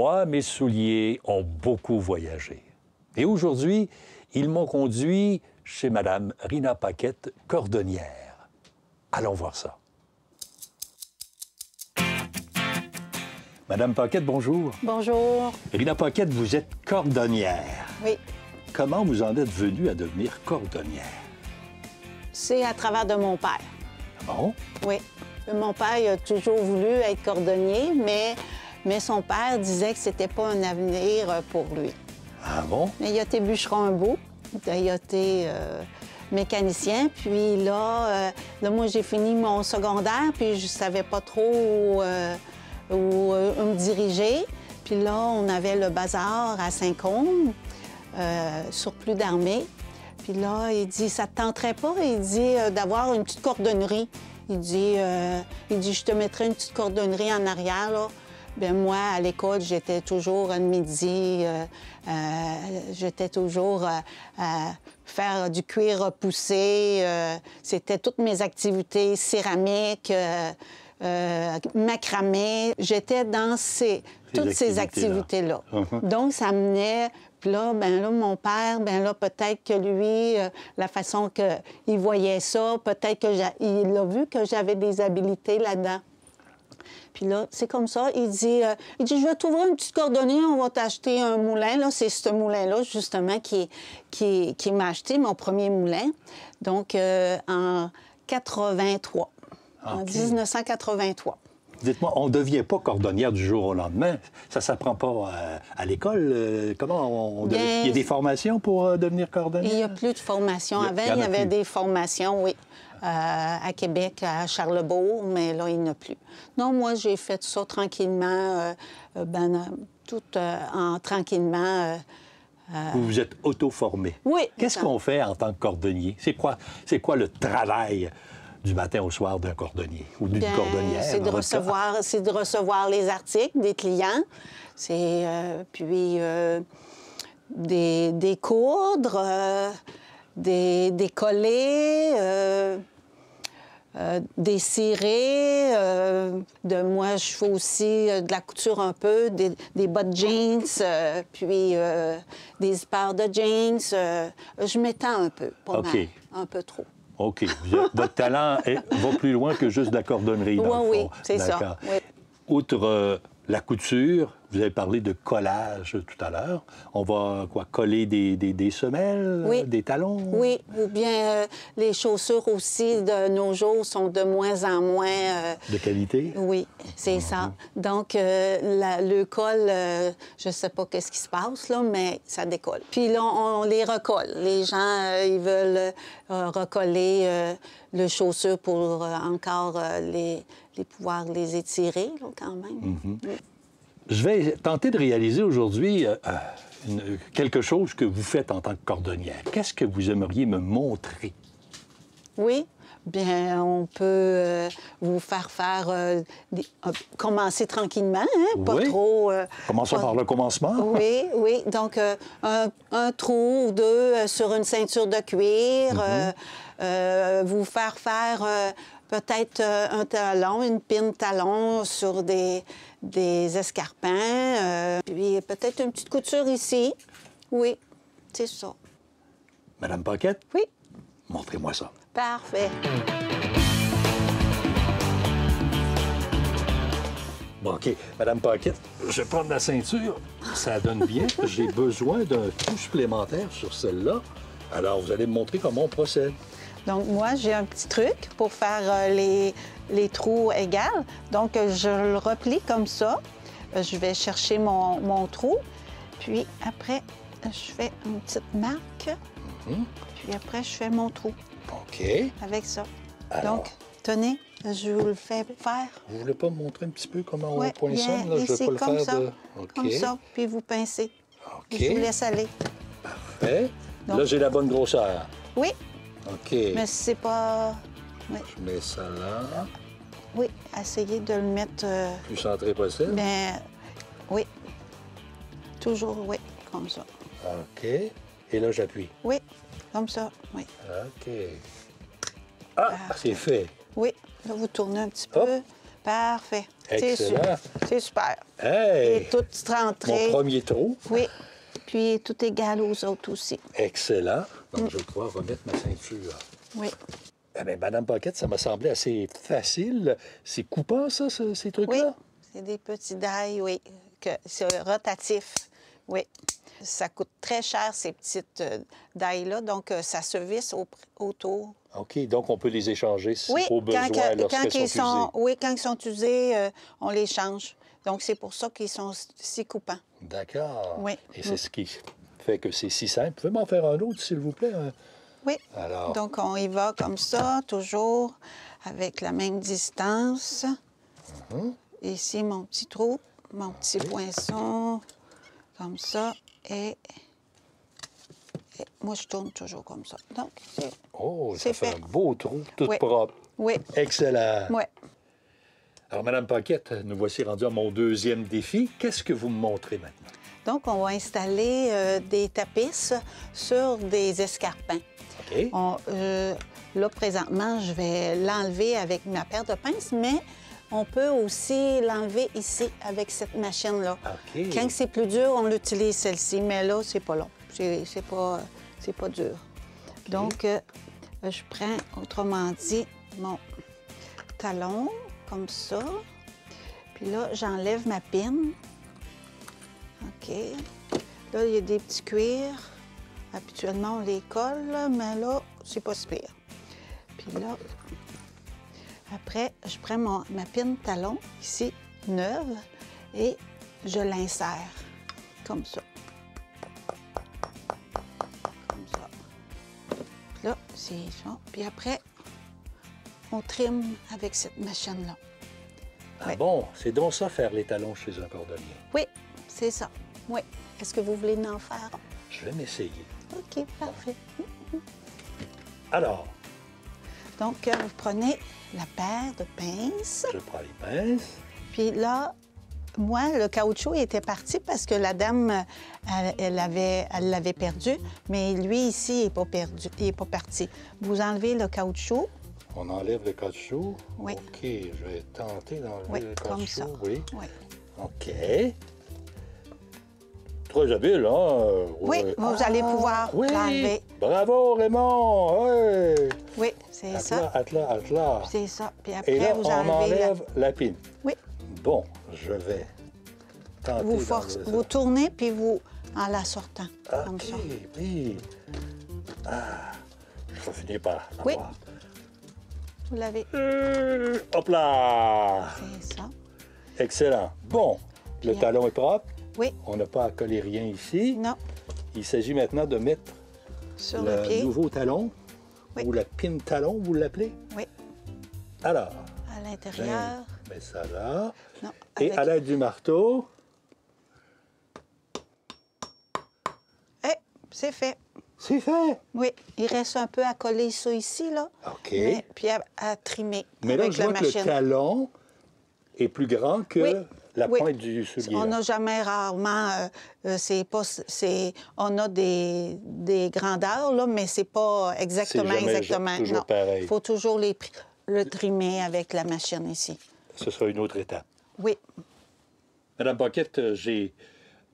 Moi, mes souliers ont beaucoup voyagé. Et aujourd'hui, ils m'ont conduit chez Mme Rina Paquette, cordonnière. Allons voir ça. Madame Paquette, bonjour. Bonjour. Rina Paquette, vous êtes cordonnière. Oui. Comment vous en êtes venue à devenir cordonnière? C'est à travers de mon père. Ah bon? Oui. Mon père il a toujours voulu être cordonnier, mais son père disait que c'était pas un avenir pour lui. Ah bon? Mais il a été bûcheron un bout. Il a été mécanicien. Puis là, moi, j'ai fini mon secondaire, puis je savais pas trop où me diriger. Puis là, on avait le bazar à Saint-Côme, surplus d'armée. Puis là, il dit, ça te tenterait pas? Il dit, d'avoir une petite cordonnerie. Il dit, je te mettrai une petite cordonnerie en arrière, là. Bien, moi, à l'école, j'étais toujours à midi, j'étais toujours à faire du cuir repoussé. C'était toutes mes activités, céramique, macramé. J'étais dans toutes ces activités-là. Donc, ça menait... Puis là, mon père, peut-être que lui, la façon qu'il voyait ça, peut-être qu'il a vu que j'avais des habiletés là-dedans. Puis là, c'est comme ça. Il dit, je vais t'ouvrir une petite cordonnerie, on va t'acheter un moulin. Là, c'est ce moulin-là, justement, qui m'a acheté mon premier moulin. Donc, en 83. Okay. En 1983. Dites-moi, on ne devient pas cordonnière du jour au lendemain. Ça ne s'apprend pas à l'école. Comment il y a des formations pour devenir cordonnière? Il n'y a plus de formation. Avant, il y avait des formations, oui, à Québec, à Charlebourg, mais là, il n'y en a plus. Non, moi, j'ai fait ça tranquillement, tranquillement. Vous vous êtes auto-formé. Oui. Qu'est-ce qu'on fait en tant que cordonnier? C'est quoi le travail du matin au soir d'un cordonnier ou d'une cordonnière? C'est de recevoir les articles des clients. C'est puis des coudre, des collets, des cirés. Moi, je fais aussi de la couture un peu, des bas de jeans, puis des paires de jeans. Je m'étends un peu, pas mal, un peu trop. OK. Votre talent va plus loin que juste de la cordonnerie, dans le fond. Oui, c'est ça. Oui. Outre la couture, vous avez parlé de collage tout à l'heure. On va coller des semelles, des talons? Oui, ou bien les chaussures aussi, de nos jours, sont de moins en moins... de qualité? Oui, c'est ça. Donc, le col, je ne sais pas qu'est-ce qui se passe, là, mais ça décolle. Puis là, on les recolle. Les gens, ils veulent recoller le chaussure pour encore pouvoir les étirer, là, quand même. Je vais tenter de réaliser aujourd'hui quelque chose que vous faites en tant que cordonnière. Qu'est-ce que vous aimeriez me montrer? Oui. Bien, on peut vous faire commencer tranquillement, hein, pas trop... Commençons par le commencement. Oui. Donc, un trou ou deux sur une ceinture de cuir, vous faire peut-être un talon, une pine talon sur des escarpins, puis peut-être une petite couture ici. Oui, c'est ça. Madame Paquette? Oui. Montrez-moi ça. Parfait. Bon, OK. Madame Paquette, je vais prendre la ceinture. Ça donne bien. J'ai besoin d'un trou supplémentaire sur celle-là. Alors, vous allez me montrer comment on procède. Donc, moi, j'ai un petit truc pour faire les trous égales. Donc, je le replie comme ça. Je vais chercher mon trou. Puis après, je fais une petite marque. Puis après, je fais mon trou. OK. Avec ça. Alors... Donc, tenez, je vous le fais faire. Vous voulez pas me montrer un petit peu comment on poinçonne? Là, je ici, vais pas comme le ça, faire comme ça, puis vous pincez. OK. Je vous laisse aller. Parfait. Donc... Là, j'ai la bonne grosseur. Oui. OK. Mais c'est pas... Oui. Je mets ça là. Oui, essayez de le mettre... Plus centré possible. Mais oui. Toujours, oui, comme ça. OK. Et là, j'appuie. Oui, comme ça, oui. OK. Ah, c'est fait. Oui, là, vous tournez un petit peu. Parfait. Excellent. C'est super. Hey! Et tout rentré. Mon premier trou. Oui. Puis tout égal aux autres aussi. Excellent. Donc, je vais pouvoir remettre ma ceinture. Oui. Eh bien, Madame Paquette, ça m'a semblé assez facile. C'est coupant, ça, ces Oui. trucs-là? C'est des petits dailles, oui. C'est rotatif. Oui. Ça coûte très cher, ces petites dailles-là. Donc, ça se visse autour. OK, donc on peut les échanger Oui, au besoin lorsqu'elles sont usées. Oui, quand ils sont usés, on les change. Donc, c'est pour ça qu'ils sont si coupants. D'accord. Oui. Et c'est ce qui fait que c'est si simple. Vous pouvez m'en faire un autre, s'il vous plaît? Oui. Alors. Donc, on y va comme ça, toujours avec la même distance. Ici, mon petit trou, mon petit poinçon, comme ça. Et moi, je tourne toujours comme ça. Donc, Oh, ça c'est fait fait. un beau trou, tout Oui. propre. Oui. Excellent. Oui. Alors, Madame Paquette, nous voici rendus à mon deuxième défi. Qu'est-ce que vous me montrez maintenant? Donc, on va installer des tapisses sur des escarpins. OK. Là, présentement, je vais l'enlever avec ma paire de pinces, mais on peut aussi l'enlever ici avec cette machine-là. OK. Quand c'est plus dur, on utilise celle-ci, mais là, c'est pas long. C'est pas dur. Donc, je prends, autrement dit, mon talon, comme ça. Puis là, j'enlève ma pine. OK. Là, il y a des petits cuirs. Habituellement, on les colle, là, mais là, c'est pas si pire. Puis là, après, je prends ma pine talon, ici, neuve, et je l'insère, comme ça. Comme ça. Puis là, c'est ça. Puis après, on trime avec cette machine-là. Ah Ouais. bon, c'est donc ça, faire les talons chez un cordonnier. Oui, c'est ça. Oui. Est-ce que vous voulez en faire? Je vais m'essayer. OK, parfait. Alors, Donc, vous prenez la paire de pinces. je prends les pinces. Puis là, moi, le caoutchouc il était parti parce que la dame, elle l'avait perdu. Mais lui, ici, il n'est pas perdu. Il n'est pas parti. Vous enlevez le caoutchouc. On enlève le caoutchouc. Oui. OK, je vais tenter d'enlever Oui, le comme caoutchouc. ça. Oui. Oui. OK. Très habile, hein? Oui, vous allez pouvoir oui. l'enlever. Bravo, Raymond! Oui, Oui, c'est ça. attelard. C'est ça. Puis après, Et là, vous on enlevez enlève la pine. Oui. Bon, je vais tenter Vous tournez, puis vous, en la sortant, comme OK, ça. oui. Ah, je vais finir par Oui. l'avoir. Vous l'avez. Hop là! C'est ça. Excellent. Bon, le Puis, talon est propre. Oui. On n'a pas à coller rien ici. Non. Il s'agit maintenant de mettre Sur le pied. nouveau talon, Oui. ou la pine talon, vous l'appelez. Oui. Alors, À l'intérieur. je mets ça là. Non. Et à l'aide du marteau, Eh, c'est fait. c'est fait. Oui. Il reste un peu à coller ça ici, là. OK. Puis à trimer Mais là, avec je la vois que le machine. talon est plus grand que Oui. la Oui. pointe du soulier. On là. n'a jamais rarement, on a des grandeurs, là, mais c'est pas exactement, C'est jamais exactement. toujours Non. pareil. Il faut toujours le trimer avec la machine ici. Ce sera une autre étape. Oui. Madame Paquette, j'ai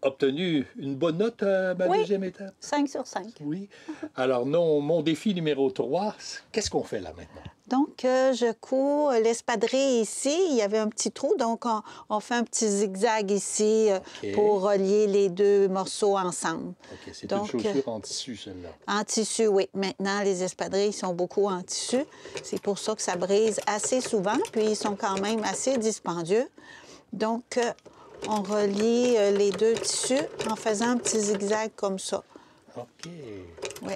obtenu une bonne note à ma Oui. deuxième étape. 5 sur 5. Oui. Alors, non, mon défi numéro 3, qu'est-ce qu'on fait là maintenant? Donc, je couds l'espadrille ici. Il y avait un petit trou, donc on fait un petit zigzag ici OK. pour relier les deux morceaux ensemble. OK, c'est Donc, une chaussure en tissu, celle-là. En tissu, oui. Maintenant, les espadrilles sont beaucoup en tissu. C'est pour ça que ça brise assez souvent, puis ils sont quand même assez dispendieux. Donc, on relie les deux tissus en faisant un petit zigzag comme ça. OK. Oui.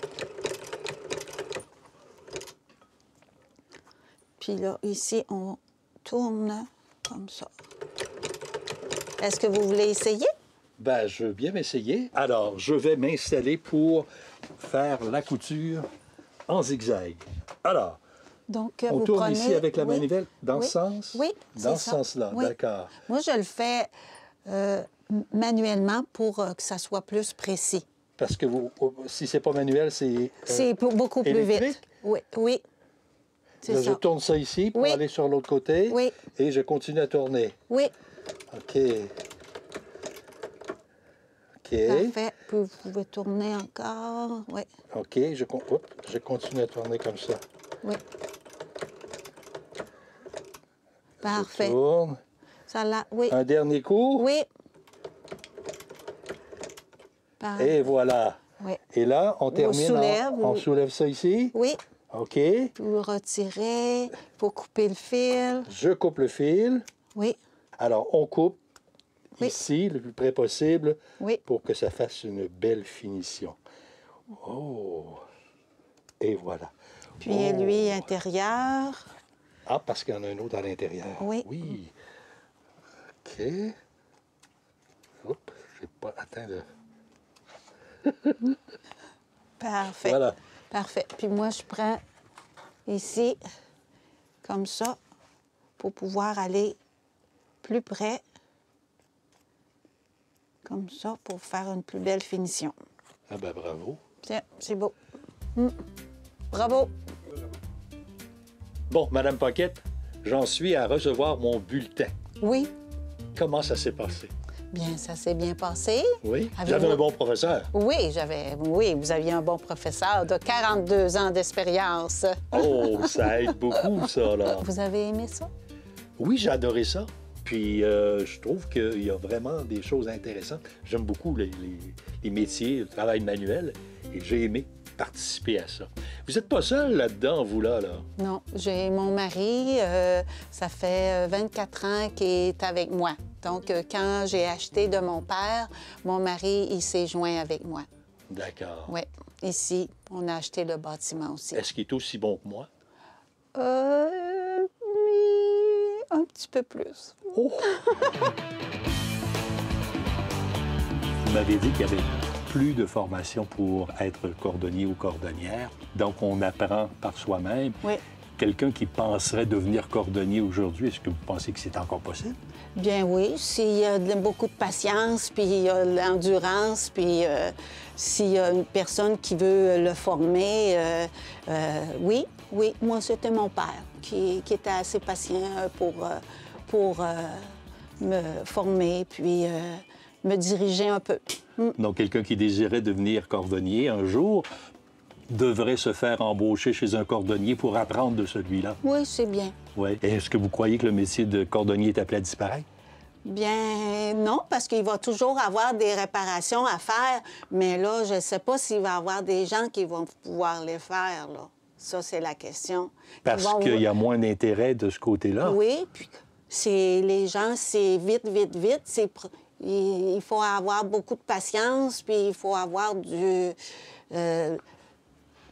Puis là, ici, on tourne comme ça. Est-ce que vous voulez essayer? Ben, je veux bien m'essayer. Alors, je vais m'installer pour faire la couture en zigzag. Alors, Donc, on vous tourne prenez... ici avec la Oui. manivelle dans Oui. ce sens? Oui, Dans c'est ce ça. sens-là, Oui. d'accord. Moi, je le fais manuellement pour que ça soit plus précis. Parce que si c'est pas manuel, c'est... C'est beaucoup plus électrique? vite. Oui, oui. c'est Là, ça. je tourne ça ici pour Oui. aller sur l'autre côté. Oui. Et je continue à tourner. Oui, OK. OK. parfait. Puis vous pouvez tourner encore. Oui, OK. Je continue à tourner comme ça. oui. Je Parfait. tourne. Ça là, oui. Un dernier coup. Oui. Et voilà. Oui. Et là, on termine. soulève, On ou- soulève ça ici. Oui. OK. Puis vous retirez pour couper le fil. Je coupe le fil. Oui, Alors, on coupe Oui. ici, le plus près possible, oui. pour que ça fasse une belle finition. Oh! Et voilà. Puis Oh. lui intérieur. Ah, parce qu'il y en a un autre à l'intérieur. Oui. Oui. OK. Oups, j'ai pas atteint de... Parfait. Voilà. Parfait. Puis moi, je prends ici, comme ça, pour pouvoir aller plus près. Comme ça, pour faire une plus belle finition. Ah ben bravo. Tiens, c'est beau. Bravo. Bon, Madame Paquette, j'en suis à recevoir mon bulletin. Oui. Comment ça s'est passé? Bien, ça s'est bien passé. Oui? Avez-vous- J'avais un bon professeur. Oui, vous aviez un bon professeur de 42 ans d'expérience. Oh, ça aide beaucoup, ça, là. Vous avez aimé ça? Oui, j'ai adoré ça. Puis, je trouve qu'il y a vraiment des choses intéressantes. J'aime beaucoup les métiers, le travail manuel, et j'ai aimé participer à ça. Vous n'êtes pas seul là-dedans, vous, là? Non, j'ai mon mari, ça fait 24 ans qu'il est avec moi. Donc, quand j'ai acheté de mon père, mon mari, il s'est joint avec moi. D'accord. Oui, ici, on a acheté le bâtiment aussi. Est-ce qu'il est aussi bon que moi? Mais un petit peu plus. Oh! Vous m'avez dit qu'il y avait plus de formation pour être cordonnier ou cordonnière. Donc, on apprend par soi-même. Oui. Quelqu'un qui penserait devenir cordonnier aujourd'hui, est-ce que vous pensez que c'est encore possible? Bien oui, s'il y a beaucoup de patience, puis il y a l'endurance, puis s'il y a une personne qui veut le former, oui. Moi, c'était mon père qui était assez patient pour me former, puis me diriger un peu. Donc, quelqu'un qui désirait devenir cordonnier un jour devrait se faire embaucher chez un cordonnier pour apprendre de celui-là. Oui, c'est bien. Oui. Est-ce que vous croyez que le métier de cordonnier est appelé à disparaître? Bien, non, parce qu'il va toujours avoir des réparations à faire, mais là, je ne sais pas s'il va y avoir des gens qui vont pouvoir les faire, là. Ça, c'est la question. Parce qu'il y a moins d'intérêt de ce côté-là? Oui, puis les gens, c'est vite, vite, vite. Il faut avoir beaucoup de patience, puis il faut avoir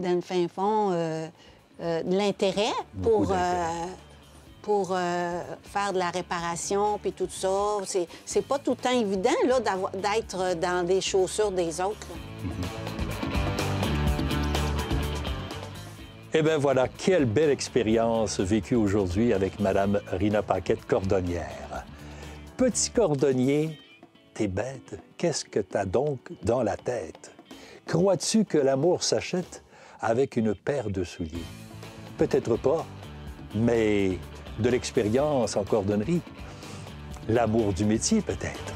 dans le fin fond, de l'intérêt Beaucoup pour faire de la réparation, puis tout ça. C'est pas tout le temps évident, là, d'être dans les chaussures des autres, là. Eh bien voilà, quelle belle expérience vécue aujourd'hui avec Madame Rina Paquette, cordonnière. Petit cordonnier, t'es bête, qu'est-ce que t'as donc dans la tête? Crois-tu que l'amour s'achète avec une paire de souliers? Peut-être pas, mais de l'expérience en cordonnerie, l'amour du métier peut-être.